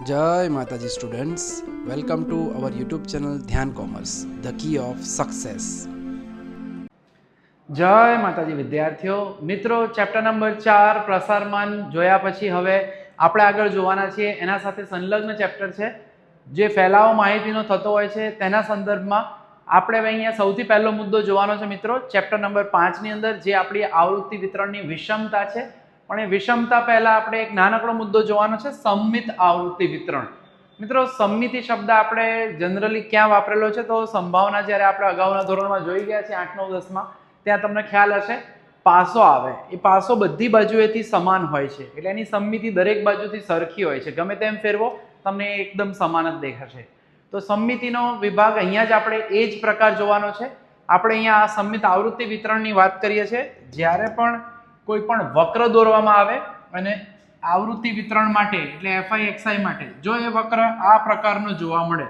जय माताजी students, welcome to our YouTube channel Dhyan commerce, the key of success. जय माताजी विद्यार्थीओ मित्रों, चैप्टर नंबर 4 प्रसारमान जोया पछी हवे આપણે આગળ જોવાના છીએ। એના સાથે સંલગ્ન ચેપ્ટર છે જે ફેલાવો માહિતીનો થતો હોય છે તેના સંદર્ભમાં આપણે હવે અહીંયા સૌથી પહેલો મુદ્દો જોવાનો છે મિત્રો, ચેપ્ટર નંબર 5 ની અંદર જે આપણી આવૃત્તિ વિતરણની વિષમતા છે। પણ એ વિષમતા પહેલા આપણે એક નાનકડો મુદ્દો જોવાનો છે, સંમિત આવૃત્તિ વિતરણ। મિત્રો, સંમિતિ શબ્દ આપણે જનરલી ક્યાં વાપરેલો છે? તો સંભાવના જ્યારે આપણે અગાઉના ધોરણમાં જોઈ ગયા છે 8, 9, 10 માં, ત્યાં તમને ખ્યાલ હશે પાસો આવે, એ પાસો બધી બાજુએથી સમાન હોય છે એટલે એની સંમિતિ દરેક બાજુથી સરખી હોય છે, ગમે તેમ ફેરવો તમને એકદમ સમાન જ દેખાશે। તો સંમિતિનો વિભાગ અહીંયા જ આપણે એ જ પ્રકાર જોવાનો છે। આપણે અહીંયા આ સંમિત આવૃત્તિ વિતરણની વાત કરીએ છીએ। જ્યારે પણ કોઈ પણ વક્ર દોરવામાં આવે અને આવૃત્તિ વિતરણ માટે એટલે FI માટે જો એ વક્ર આ પ્રકારનો જોવા મળે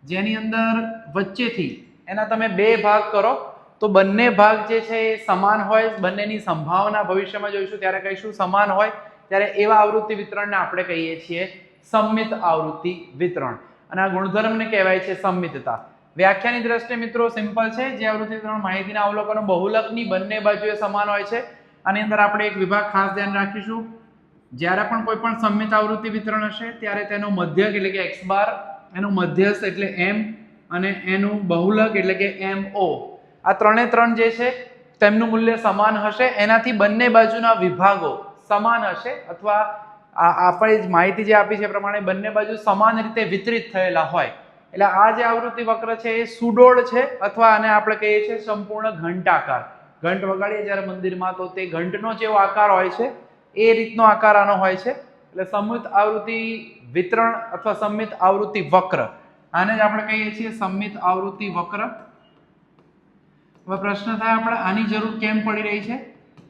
જેની અંદર વચ્ચેથી એના તમે બે ભાગ કરો તો બંને ભાગ જે છે એ સમાન હોય, બંનેની સંભાવના ભવિષ્યમાં જોઈશું ત્યારે કહીશું સમાન હોય, ત્યારે એવા આવૃત્તિ વિતરણને આપણે કહીએ છીએ સંમિત આવૃત્તિ વિતરણ। અને આ ગુણધર્મને કહેવાય છે સંમિતતા। વ્યાખ્યાની દ્રષ્ટિએ મિત્રો સિમ્પલ છે, જે આવૃત્તિ વિતરણ માહિતીના અવલોકનો બહુલકની બંને બાજુએ સમાન હોય છે। આની અંદર આપણે એક વિભાગ ખાસ ધ્યાન રાખીશું, જ્યારે પણ કોઈ પણ સંમિત આવૃત્તિ વિતરણ હશે ત્યારે તેનો મધ્યક એટલે કે x બાર, એનું મધ્યસ્થ એટલે m અને એનું બહુલક એટલે કે mo, આ ત્રણે ત્રણ જે છે તેમનું મૂલ્ય સમાન હશે। એનાથી બંને બાજુના વિભાગો સમાન હશે અથવા આપણે માહિતી જે આપી છે પ્રમાણે બંને બાજુ સમાન રીતે વિતરિત થયેલા હોય એટલે આ જે આવૃત્તિ વક્ર છે એ સુડોળ છે અથવા આને આપણે કહીએ છીએ સંપૂર્ણ ઘંટાકાર। ઘંટ વગાડીએ જ્યારે મંદિરમાં તો તે ઘંટનો જેવો આકાર હોય છે એ રીતનો આકાર આનો હોય છે, એટલે સંમિત આવૃત્તિ વિતરણ અથવા સંમિત આવૃત્તિ વક્ર, આને જ આપણે કહીએ છીએ સંમિત આવૃત્તિ વક્ર। હવે પ્રશ્ન થાય આપણે આની જરૂર કેમ પડી રહી છે?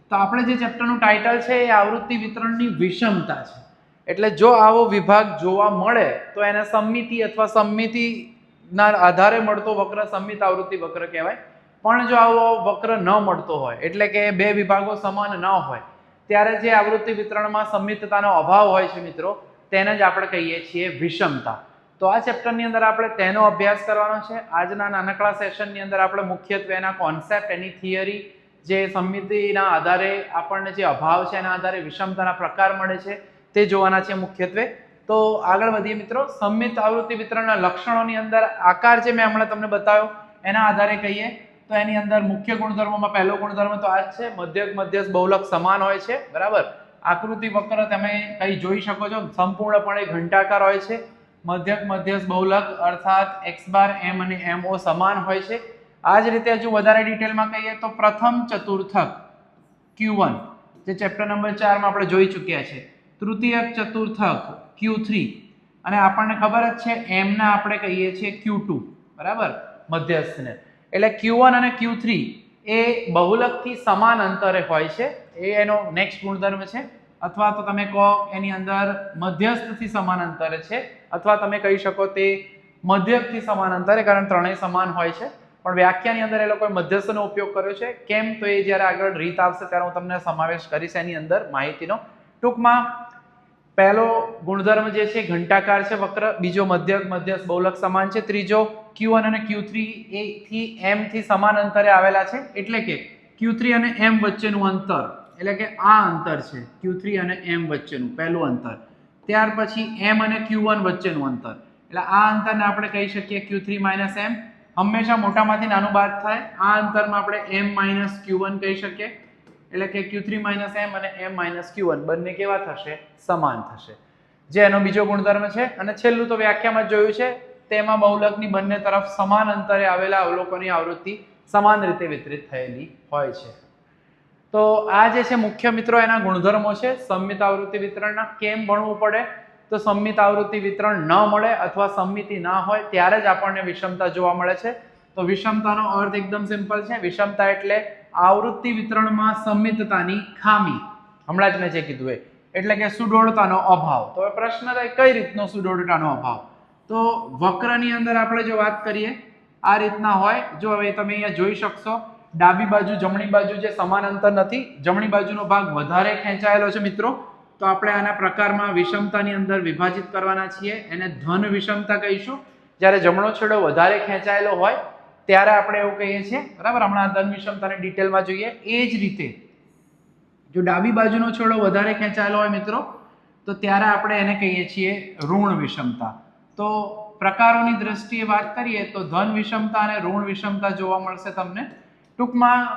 તો આપણે જે ચેપ્ટરનું ટાઇટલ છે એ આવૃત્તિ વિતરણની વિષમતા છે, એટલે જો આવો વિભાગ જોવા મળે તો એને સંમિતિ અથવા સંમિતિના આધારે મળતો વક્ર સંમિત આવૃત્તિ વક્ર કહેવાય। પણ જો આવો વક્ર ન મળતો હોય એટલે કે બે વિભાગો સમાન ન હોય ત્યારે જે આવૃત્તિ વિતરણમાં સંમિતતાનો અભાવ હોય છે મિત્રો, તેને જ આપણે કહીએ છીએ વિષમતા। તો આ ચેપ્ટરની અંદર આપણે તેનો અભ્યાસ કરવાનો છે। આજના નાનકડા સેશનની અંદર આપણે મુખ્યત્વે એના કોન્સેપ્ટ, એની થિયરી, જે સંમિતિના આધારે આપણને જે અભાવ છે એના આધારે વિષમતાના પ્રકાર મળે છે તે જોવાના છે મુખ્યત્વે। તો આગળ વધીએ મિત્રો। સંમિત આવૃત્તિ વિતરણના લક્ષણોની અંદર આકાર જે મેં હમણાં તમને બતાવ્યો એના આધારે કહીએ તો એની અંદર મુખ્ય ગુણધર્મોમાં પહેલો ગુણધર્મ તો આ જ છે, મધ્યક મધ્યસ્થ બહુલક સમાન હોય છે, બરાબર। આકૃતિ વક્ર તમે કઈ જોઈ શકો છો, સંપૂર્ણપણે ઘંટાકાર હોય છે। મધ્યક મધ્યસ્થ બહુલક અર્થાત x બાર m અને mo સમાન હોય છે। આ જ રીતે હજુ વધારે ડિટેલમાં કહીએ તો પ્રથમ ચતુર્થક q1 જે ચેપ્ટર નંબર 4 માં આપણે જોઈ ચૂક્યા છે, તૃતીયક ચતુર્થક q3 અને આપણને ખબર જ છે m ના આપણે કહીએ છીએ q2, બરાબર, મધ્યસ્થને। એટલે q1 અને q3 એ બહુલકથી સમાન અંતરે હોય છે, એ એનો નેક્સ્ટ ગુણધર્મ છે। અથવા તો તમે કહો એની અંદર મધ્યસ્થથી સમાન અંતરે છે, અથવા તમે કહી શકો તે મધ્યકથી સમાન અંતરે, કારણ ત્રણેય સમાન હોય છે। પણ વ્યાખ્યાની અંદર એ લોકોએ મધ્યસ્થનો ઉપયોગ કર્યો છે, કેમ તો એ જ્યારે આગળ રીત આવશે ત્યારે હું તમને સમાવેશ કરીશ એની અંદર માહિતીનો। ટૂંકમાં પહેલો ગુણધર્મ જે છે ઘંટાકાર છે વક્ર, બીજો મધ્યક મધ્યસ્થ બહુલક સમાન છે, ત્રીજો q1 અને q3 એ થી m થી સમાન અંતરે આવેલા છે, એટલે કે q3 અને m વચ્ચેનું અંતર એટલે કે આ અંતર છે q3 અને m વચ્ચેનું પહેલું અંતર। ત્યાર પછી m અને q1 વચ્ચેનું અંતર, એટલે આ અંતરને આપણે કહી શકીએ q3 - m, હંમેશા મોટામાંથી નાનું બાદ થાય, આ અંતરમાં આપણે m - q1 કહી શકીએ, એટલે કે q3 - m અને m - q1 બંને કેવા થશે? સમાન થશે, જે એનો બીજો ગુણધર્મ છે। અને છેલ્લું તો વ્યાખ્યામાં જોયું છે, તેમાં બહુલકની બંને તરફ સમાન અંતરે આવેલા અવલોકનની આવૃત્તિ સમાન રીતે વિતરિત થયેલી હોય છે। તો આ જે છે મુખ્ય મિત્રો એના ગુણધર્મો છે સંમિત આવૃત્તિ વિતરણના। કેમ ભણવું પડે? તો સંમિત આવૃત્તિ વિતરણ ન મળે અથવા સંમિતિ ના હોય ત્યારે જ આપણને વિષમતા જોવા મળે છે। તો વિષમતાનો અર્થ એકદમ સિમ્પલ છે, વિષમતા એટલે આવૃત્તિ વિતરણમાં સંમિતતાની ખામી, હમણાં જ મેં જે કીધું એ, એટલે કે સુડોળતાનો અભાવ। તો હવે પ્રશ્ન થાય કઈ રીતનો સુડોળતાનો અભાવ? તો વક્રની અંદર આપણે જો વાત કરીએ આ રીતના હોય, જો હવે તમે અહીંયા જોઈ શકશો ડાબી બાજુ જમણી બાજુ જે સમાન અંતર નથી, જમણી બાજુનો ભાગ વધારે ખેંચાયેલો છે મિત્રો, તો આપણે આના પ્રકારમાં વિષમતાની અંદર વિભાજિત કરવાના છીએ. એને ધન વિષમતા કહીશું. જ્યારે જમણો છેડો વધારે ખેંચાયેલો હોય ત્યારે આપણે એવું કહીએ છીએ, બરાબર. હમણાં ધન વિષમતાને ડિટેલમાં જોઈએ. એ જ રીતે જો ડાબી બાજુનો છેડો વધારે ખેંચાયેલો હોય મિત્રો, તો ત્યારે આપણે એને કહીએ છીએ ઋણ વિષમતા. તો પ્રકારોની દ્રષ્ટિએ વાત કરીએ તો ધન વિષમતા અને ઋણ વિષમતા જોવા મળશે તમને. ટૂંકમાં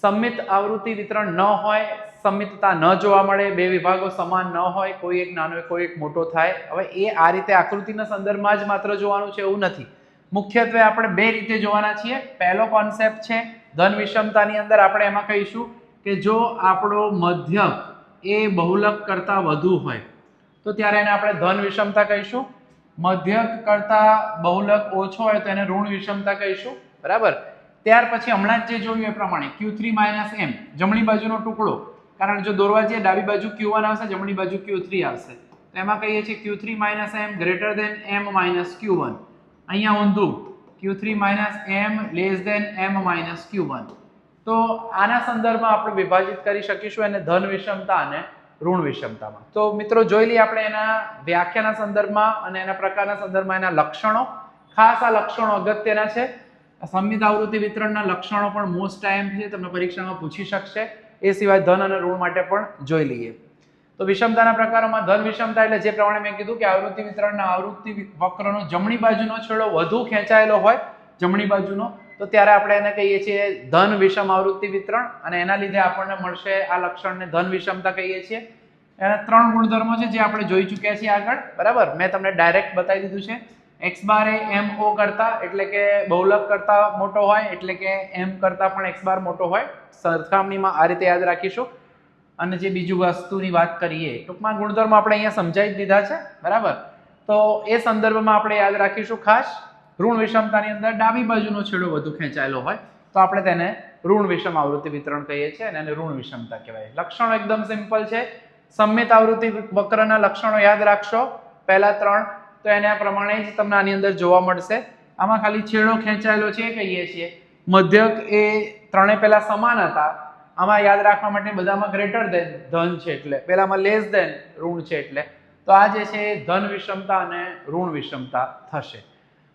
સંમિત આવૃત્તિ વિતરણ ન હોય, સંમિતતા ન જોવા મળે, બે વિભાગો સમાન ન હોય, કોઈ એક નાનો કોઈ એક મોટો થાય. હવે એ આ રીતે આકૃતિના સંદર્ભમાં જ માત્ર જોવાનું છે એવું નથી. મુખ્યત્વે આપણે બે રીતે જોવાના છીએ. પહેલો કોન્સેપ્ટ છે ધન વિષમતાની અંદર આપણે એમાં કહીશું કે જો આપણો મધ્યક એ બહુલક કરતા વધુ હોય તો ત્યારે એને આપણે ધન વિષમતા કહીશું. મધ્યક કરતા બહુલક ઓછો હોય તો એને ઋણ વિષમતા કહીશું, બરાબર. ત્યાર પછી હમણાં જ જે જોયું એ પ્રમાણે Q3 - M જમણી બાજુનો ટુકડો, કારણ જો દોરવા જઈએ ડાબી બાજુ Q1 આવશે, જમણી બાજુ Q3 આવશે, તો એમાં કહીએ છીએ Q3 - M greater than M - Q1. અહીંયા ઊંધું Q3 - M less than M - Q1. તો આના સંદર્ભમાં આપણે વિભાજિત કરી શકીશું એને ધન વિષમતા અને ઋણ વિષમતામાં. તો મિત્રો જોઈ લઈએ આપણે એના વ્યાખ્યાના સંદર્ભમાં અને એના પ્રકારના સંદર્ભમાં એના લક્ષણો. ખાસ આ લક્ષણો અગત્યના છે. સંમિત આવૃત્તિ વિતરણના લક્ષણો પણ મોસ્ટ ટાઈમ છે, તમને પરીક્ષામાં પૂછી શકશે. એ સિવાય ધન અને ઋણ માટે પણ જોઈ લઈએ. તો વિષમતાના પ્રકારોમાં ધન વિષમતા એટલે જે પ્રમાણે મેં કીધું કે આવૃત્તિ વિતરણના આવૃત્તિ વક્રનો જમણી બાજુનો છેડો વધુ ખેંચાયેલો હોય, જમણી બાજુનો, તો ત્યારે આપણે એને કહીએ છીએ ધન વિષમ આવૃત્તિ વિતરણ, અને એના લીધે આપણને મળશે આ લક્ષણને ધન વિષમતા કહીએ છીએ. એના ત્રણ ગુણધર્મો છે જે આપણે જોઈ ચૂક્યા છીએ આગળ, બરાબર. મેં તમને ડાયરેક્ટ બતાવી દીધું છે. x બાર એ MO કરતા એટલે કે બહુલક કરતા મોટો હોય, એટલે કે M કરતા પણ x બાર મોટો હોય. સરખામણીમાં આ રીતે યાદ રાખીશું. અને જે બીજું વસ્તુની વાત કરીએ, ટૂંકમાં ગુણધર્મો આપણે અહીંયા સમજાવી જ દીધા છે, બરાબર. તો એ સંદર્ભમાં આપણે યાદ રાખીશું ખાસ. ઋણ વિષમતાની અંદર ડાબી બાજુનો છેડો વધુ ખેંચાયેલો હોય તો આપણે તેને ઋણ વિષમ આવૃત્તિ વિતરણ કહીએ છીએ અને એને ઋણ વિષમતા કહેવાય. લક્ષણો એકદમ સિમ્પલ છે. સંમિત આવૃત્તિ વક્રના લક્ષણો યાદ રાખશો, પહેલા ત્રણ, તો એના પ્રમાણે જ તમને આની અંદર જોવા મળશે. આમાં ખાલી છેડો ખેંચાયેલો છે કહીએ છીએ. મધ્યક એ ત્રણે પહેલા સમાન હતા. આમાં યાદ રાખવા માટે બધામાં ગ્રેટર ધેન ધન છે એટલે, પેલામાં લેસ ધેન ઋણ છે એટલે. તો આ જે છે ધન વિષમતા અને ઋણ વિષમતા થશે.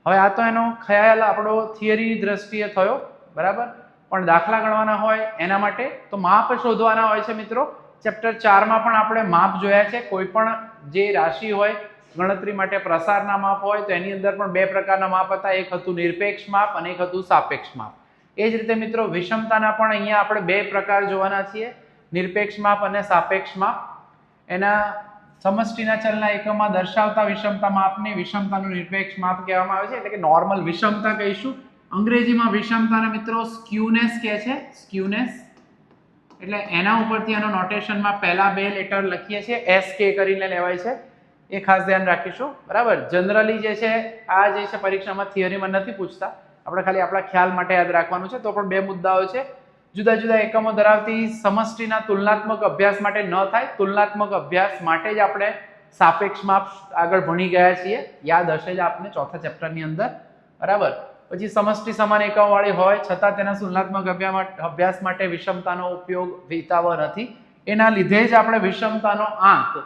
હવે આ તો એનો ખ્યાલ આપણો થિયરી દ્રષ્ટિએ થયો, બરાબર. પણ દાખલા ગણવાના હોય એના માટે તો માપ શોધવાના હોય છે મિત્રો. ચેપ્ટર 4માં પણ આપણે માપ જોયા છે. કોઈ પણ જે રાશિ હોય ગણતરી માટે પ્રસારના માપ હોય તો એની અંદર પણ બે પ્રકારના માપ હતા. એક હતું નિરપેક્ષ માપ અને એક હતું સાપેક્ષ માપ. એ જ રીતે મિત્રો વિષમતાના પણ અહીંયા આપણે બે પ્રકાર જોવાના છીએ, નિરપેક્ષ માપ અને સાપેક્ષ માપ. એના સમષ્ટિના ચલના એકમમાં દર્શાવતા વિષમતા માપને વિષમતાનું નિરપેક્ષ માપ કહેવામાં આવે છે, એટલે કે નોર્મલ વિષમતા કહીશું. અંગ્રેજીમાં વિષમતાને મિત્રો સ્ક્યુનેસ કહે છે. સ્ક્યુનેસ એટલે એના ઉપરથી એનો નોટેશનમાં પહેલા બે લેટર લખીએ છીએ, SK કરીને લેવાય છે. એ ખાસ ધ્યાન રાખીશું, બરાબર. જનરલી જે છે આ જે છે પરીક્ષામાં થિયરીમાં નથી પૂછતા, આપણે ખાલી આપણા ખ્યાલ માટે યાદ રાખવાનું છે. તો પણ બે મુદ્દાઓ છે. જુદા જુદા એકમો ધરાવતી સમષ્ટિના તુલનાત્મક અભ્યાસ માટે ન થાય, તુલનાત્મક અભ્યાસ માટે જ આપણે સાપેક્ષ માપ આગળ ભણી ગયા છીએ, યાદ હશે જ આપને ચોથા ચેપ્ટરની અંદર, બરાબર. પછી સમષ્ટિ સમાન એકમ વાળી હોય છતાં તેના તુલનાત્મક અભ્યાસ માટે વિષમતાનો ઉપયોગ વિતાવો નથી. એના લીધે જ આપણે વિષમતાનો આંક,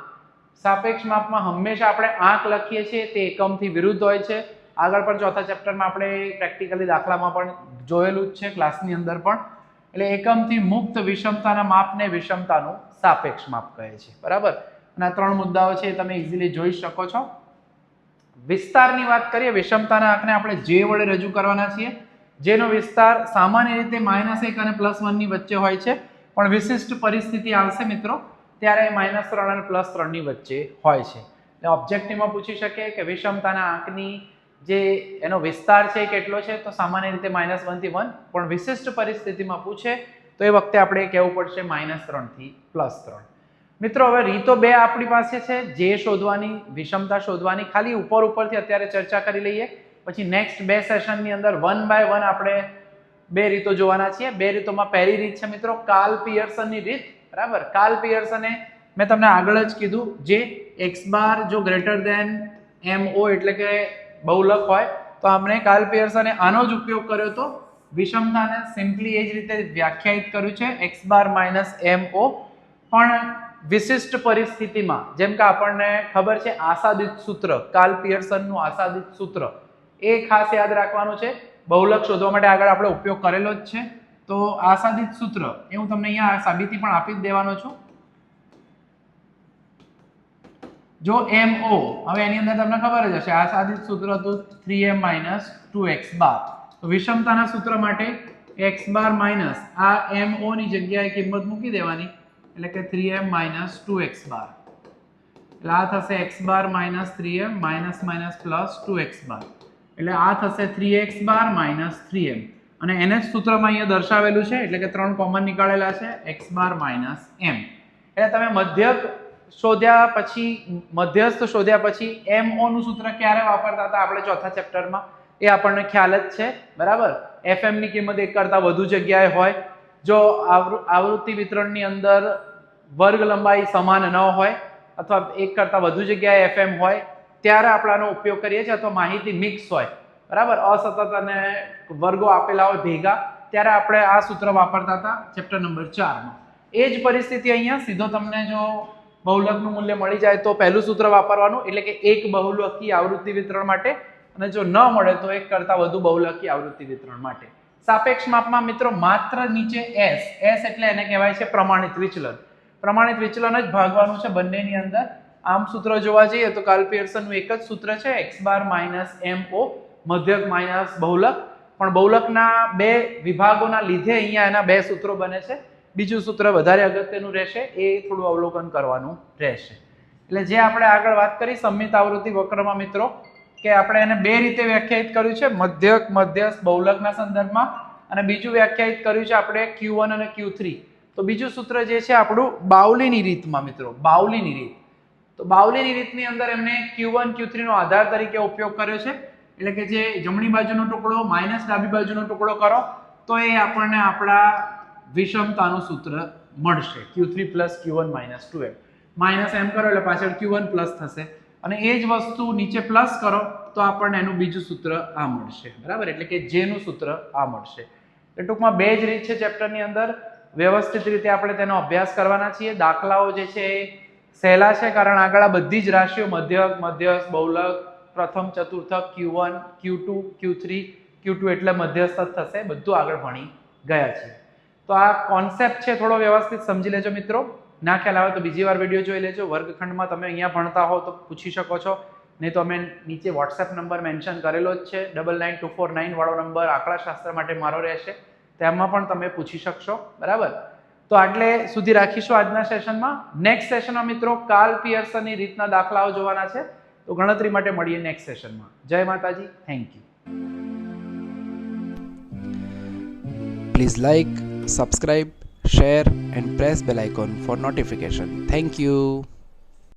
સાપેક્ષ માપમાં હંમેશા આપણે આંક લખીએ છીએ તે એકમથી વિરુદ્ધ હોય છે. આગળ પણ ચોથા ચેપ્ટરમાં આપણે પ્રેક્ટિકલી દાખલામાં પણ જોયેલું જ છે, ક્લાસની અંદર પણ. એટલે એકમથી મુક્ત વિષમતાના માપને વિષમતાનું સાપેક્ષ માપ કહે છે, બરાબર. અને આ ત્રણ મુદ્દાઓ છે તમે ઇઝીલી જોઈ શકો છો. વિસ્તારની વાત કરીએ, વિષમતાના આંકને આપણે જે વડે રજૂ કરવાના છીએ, જેનો વિસ્તાર સામાન્ય રીતે -1 અને +1 ની વચ્ચે હોય છે, પણ વિશિષ્ટ પરિસ્થિતિ આવશે મિત્રો ત્યારે -3 અને +3 ની વચ્ચે હોય છે. એટલે ઓબ્જેક્ટિવમાં પૂછી શકે કે વિષમતાના આંકની જે એનો વિસ્તાર છે કેટલો છે, તો સામાન્ય રીતે -1 થી 1, પણ વિશિષ્ટ પરિસ્થિતિમાં પૂછે તો એ વખતે આપણે કહેવું પડશે -3 થી +3. મિત્રો હવે રીતો બે આપણી પાસે છે જે શોધવાની, વિષમતા શોધવાની. ખાલી ઉપરથી અત્યારે ચર્ચા કરી લઈએ, પછી નેક્સ્ટ બે સેશનની અંદર 1 by 1 આપણે બે રીતો જોવાના છીએ. બે રીતોમાં પહેલી રીત છે મિત્રો કાર્લ પિયર્સનની રીત, બરાબર. કાર્લ પિયર્સને મેં તમને આગળ જ કીધું, જે x બાર જો ગ્રેટર ધેન MO એટલે કે બહુલક હોય તો આપણે કાર્લ પિયર્સને આનો જ ઉપયોગ કર્યો હતો. વિષમતાને સિમ્પલી એ જ રીતે વ્યાખ્યાયિત કર્યું છે, x બાર -MO. પણ વિશિષ્ટ પરિસ્થિતિમાં, જેમ કે આપણને ખબર છે આશાદિત સૂત્ર, કાર્લ પિયર્સનનું આશાદિત સૂત્ર, એ ખાસ યાદ રાખવાનું છે. બહુલક શોધવા માટે આગળ આપણે ઉપયોગ કરેલો જ છે. તો આશાદિત સૂત્ર એ હું તમને અહીંયા સાબિતી પણ આપી જ દેવાનો છું. જો MO, હવે એની અંદર તમને ખબર જ હશે આશાદિત સૂત્ર હતું 3m - 2x બાર. તો વિષમતાના સૂત્ર માટે x બાર માઇનસ આ MO ની જગ્યાએ કિંમત મૂકી દેવાની, એટલે કે 3m - 2x બાર. એટલે આ થશે x બાર - 3m minus minus plus 2x બાર. એટલે આ થશે 3x બાર - 3m. અને એને જ સૂત્રમાં અહીંયા દર્શાવેલું છે, એટલે કે 3 કોમન નીકાળેલા છે, x બાર - m. એટલે તમે મધ્યસ્થ શોધ્યા પછી MO નું સૂત્ર ક્યારે વાપરતા હતા આપણે ચોથા ચેપ્ટરમાં, એ આપણને ખ્યાલ જ છે, બરાબર. FM ની કિંમત એક કરતા વધુ જગ્યાએ હોય, જો આવૃત્તિ વિતરણની અંદર વર્ગ લંબાઈ સમાન ન હોય અથવા એક કરતા વધુ જગ્યાએ FM હોય, ત્યારે આપણે આનો ઉપયોગ કરીએ છીએ. અથવા માહિતી મિક્સ હોય, બરાબર, અસતત અને વર્ગો આપેલા હોય ભેગા, ત્યારે આપણે આ સૂત્ર વાપરતા હતા ચેપ્ટર નંબર 4 માં. એ જ પરિસ્થિતિ અહીંયા સીધો તમને જો બહુલકનું મૂલ્ય મળી જાય તો પહેલું સૂત્ર વાપરવાનું, એટલે કે એક બહુલકી આવૃત્તિ વિતરણ માટે, અને જો ન મળે તો એક કરતા વધુ બહુલકી આવૃત્તિ વિતરણ માટે. સાપેક્ષ માપમાં મિત્રો માત્ર નીચે S એટલે એને કહેવાય છે પ્રમાણિત વિચલન. પ્રમાણિત વિચલન જ ભાગવાનું છે બંનેની અંદર. આમ સૂત્ર જોવા જઈએ તો કાર્લ પિયર્સનનું એક જ સૂત્ર છે, x bar minus MO, મધ્યક minus બહુલક. પણ બહુલકના બે વિભાગોના લીધે અહીંયા એના બે સૂત્રો બને છે. બીજું સૂત્ર વધારે અગત્યનું રહેશે, એ થોડું અવલોકન કરવાનું રહેશે. એટલે જે આપણે આગળ વાત કરી સમમિત આવૃત્તિ વક્રમાં મિત્રો, કે આપણે એને બે રીતે વ્યાખ્યાયિત કર્યું છે, મધ્યક મધ્યસ્થ બહુલકના સંદર્ભમાં, અને બીજું વ્યાખ્યાયિત કર્યું છે આપણે Q1 અને Q3. તો બીજું સૂત્ર જે છે આપણું બાઉલીની રીતમાં મિત્રો, બાઉલીની રીત. તો બાઉલીની રીતની અંદર એમને Q1 Q3 નો આધાર તરીકે ઉપયોગ કર્યો છે, એટલે કે જે જમણી બાજુનો ટુકડો માઇનસ ડાબી બાજુનો ટુકડો કરો તો એ આપણને આપણા વિષમતાનું સૂત્ર મળશે, Q3 + Q1 - 2m. Minus M કરો એટલે પાછળ Q1 પ્લસ થશે, અને એ જ વસ્તુ નીચે પ્લસ કરો તો આપણને એનું બીજું સૂત્ર આ મળશે, બરાબર. એટલે કે J નું સૂત્ર આ મળશે. એટલે ટૂંકમાં બે જ રીત છે ચેપ્ટરની અંદર. વ્યવસ્થિત રીતે આપણે તેનો અભ્યાસ કરવાના છીએ. દાખલાઓ જે છે એ સહેલા છે, કારણ આગળ આ બધી જ રાશિઓ મધ્યક, મધ્યસ્થ, બહુલક, પ્રથમ ચતુર્થક, Q1 Q2 Q3 Q2 એટલે મધ્યસ્થ જ થશે, બધું આગળ ભણી ગયા છીએ. તો આ કોન્સેપ્ટ છે થોડો વ્યવસ્થિત સમજી લેજો મિત્રો. ના ખ્યાલ આવે તો બીજી વાર વિડીયો જોઈ લેજો. વર્ગખંડમાં તમે અહીંયા ભણતા હો તો પૂછી શકો છો, નહીં તો અમે નીચે વોટ્સએપ નંબર મેન્શન કરેલો જ છે, 99249 વાળો નંબર આંકડાશાસ્ત્ર માટે મારો રહેશે, તેમાં પણ તમે પૂછી શકશો, બરાબર. તો આટલે સુધી રાખીશું આજના સેશનમાં. નેક્સ્ટ સેશનમાં મિત્રો કાર્લ પિયર્સનની રીતના દાખલાઓ જોવાના છે, તો ગણતરી માટે મળીએ નેક્સ્ટ સેશનમાં. જય માતાજી, thank you. Please like, subscribe, share and press bell icon for notification. Thank you.